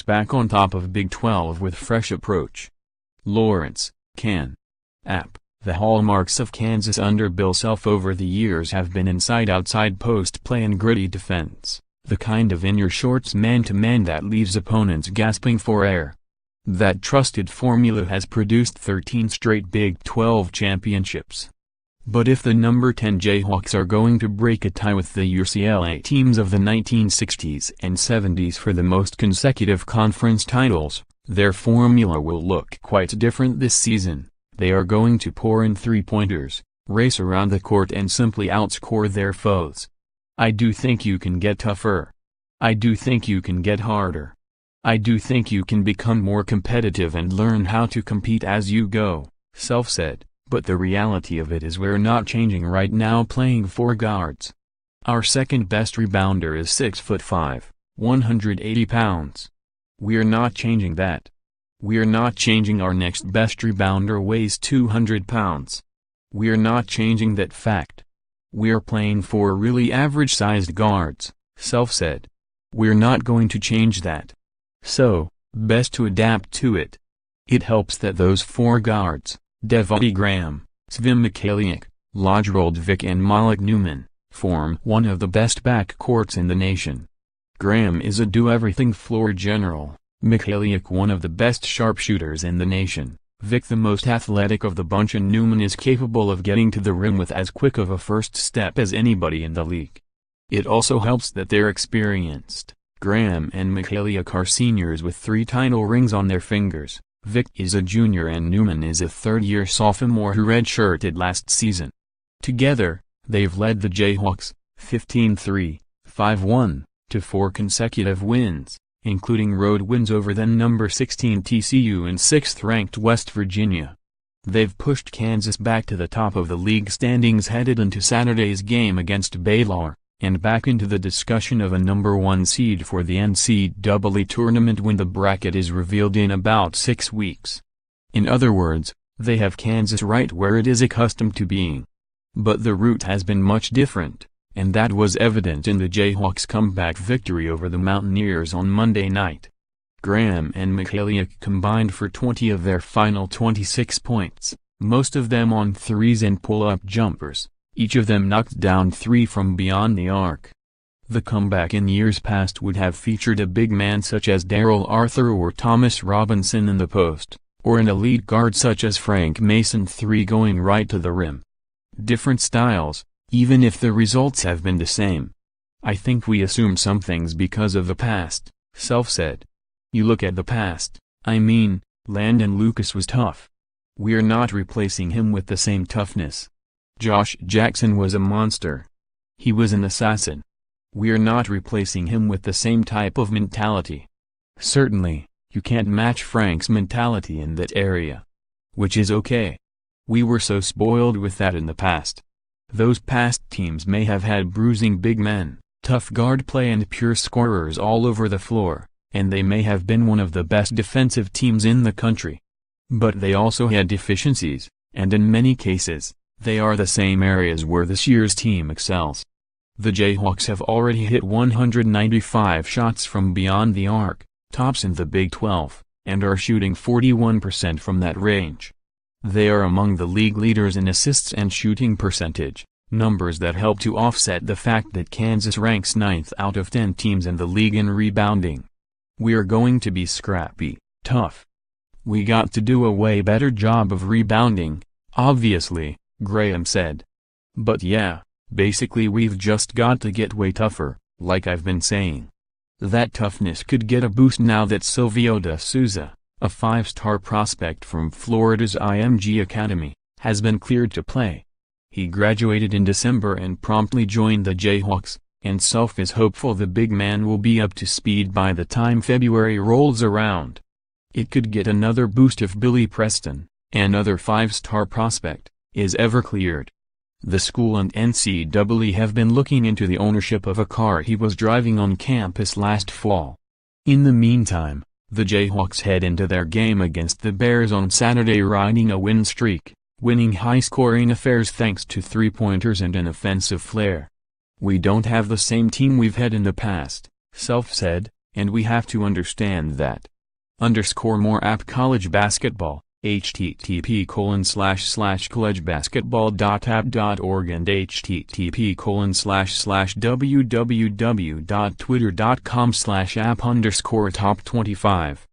back on top of Big 12 with fresh approach. Lawrence, Can. App. The hallmarks of Kansas under Bill Self over the years have been inside-outside post play and gritty defense, the kind of in-your-shorts man-to-man that leaves opponents gasping for air. That trusted formula has produced 13 straight Big 12 championships. But if the number 10 Jayhawks are going to break a tie with the UCLA teams of the 1960s and 70s for the most consecutive conference titles, their formula will look quite different this season. They are going to pour in three-pointers, race around the court and simply outscore their foes. I do think you can get tougher. I do think you can get harder. I do think you can become more competitive and learn how to compete as you go, Self said, but the reality of it is we're not changing right now playing four guards. Our second best rebounder is 6'5", 180 pounds. We're not changing that. We're not changing our next best rebounder weighs 200 pounds. We're not changing that fact. We're playing four really average-sized guards, Self said. We're not going to change that. So, best to adapt to it. It helps that those four guards, Devonte Graham, Svi Mykhailiuk, Lagerald Vick and Malik Newman, form one of the best backcourts in the nation. Graham is a do-everything floor general. Mykhailiuk one of the best sharpshooters in the nation, Vick the most athletic of the bunch, and Newman is capable of getting to the rim with as quick of a first step as anybody in the league. It also helps that they're experienced. Graham and Mykhailiuk are seniors with 3 title rings on their fingers. Vick is a junior and Newman is a third-year sophomore who redshirted last season. Together, they've led the Jayhawks, 15-3, 5-1, to 4 consecutive wins, including road wins over then number 16 TCU and 6th-ranked West Virginia. They've pushed Kansas back to the top of the league standings headed into Saturday's game against Baylor, and back into the discussion of a number 1 seed for the NCAA tournament when the bracket is revealed in about 6 weeks. In other words, they have Kansas right where it is accustomed to being. But the route has been much different, and that was evident in the Jayhawks' comeback victory over the Mountaineers on Monday night. Graham and Mykhailiuk combined for 20 of their final 26 points, most of them on threes and pull-up jumpers. Each of them knocked down 3 from beyond the arc. The comeback in years past would have featured a big man such as Darrell Arthur or Thomas Robinson in the post, or an elite guard such as Frank Mason 3 going right to the rim. Different styles, even if the results have been the same. I think we assume some things because of the past, Self said. You look at the past, I mean, Landon Lucas was tough. We're not replacing him with the same toughness. Josh Jackson was a monster. He was an assassin. We're not replacing him with the same type of mentality. Certainly, you can't match Frank's mentality in that area. Which is okay. We were so spoiled with that in the past. Those past teams may have had bruising big men, tough guard play and pure scorers all over the floor, and they may have been one of the best defensive teams in the country. But they also had deficiencies, and in many cases, they are the same areas where this year's team excels. The Jayhawks have already hit 195 shots from beyond the arc, tops in the Big 12, and are shooting 41% from that range. They are among the league leaders in assists and shooting percentage, numbers that help to offset the fact that Kansas ranks 9th out of 10 teams in the league in rebounding. We're going to be scrappy, tough. We got to do a way better job of rebounding, obviously, Graham said. But yeah, basically we've just got to get way tougher, like I've been saying. That toughness could get a boost now that Silvio De Souza, a 5-star prospect from Florida's IMG Academy, has been cleared to play. He graduated in December and promptly joined the Jayhawks, and Self is hopeful the big man will be up to speed by the time February rolls around. It could get another boost if Billy Preston, another 5-star prospect, is ever cleared. The school and NCAA have been looking into the ownership of a car he was driving on campus last fall. In the meantime, the Jayhawks head into their game against the Bears on Saturday riding a win streak, winning high-scoring affairs thanks to three-pointers and an offensive flair. We don't have the same team we've had in the past, Self said, And we have to understand that. Underscore more app college basketball, http://collegebasketball.app.org and http://www.twitter.com/app_top25.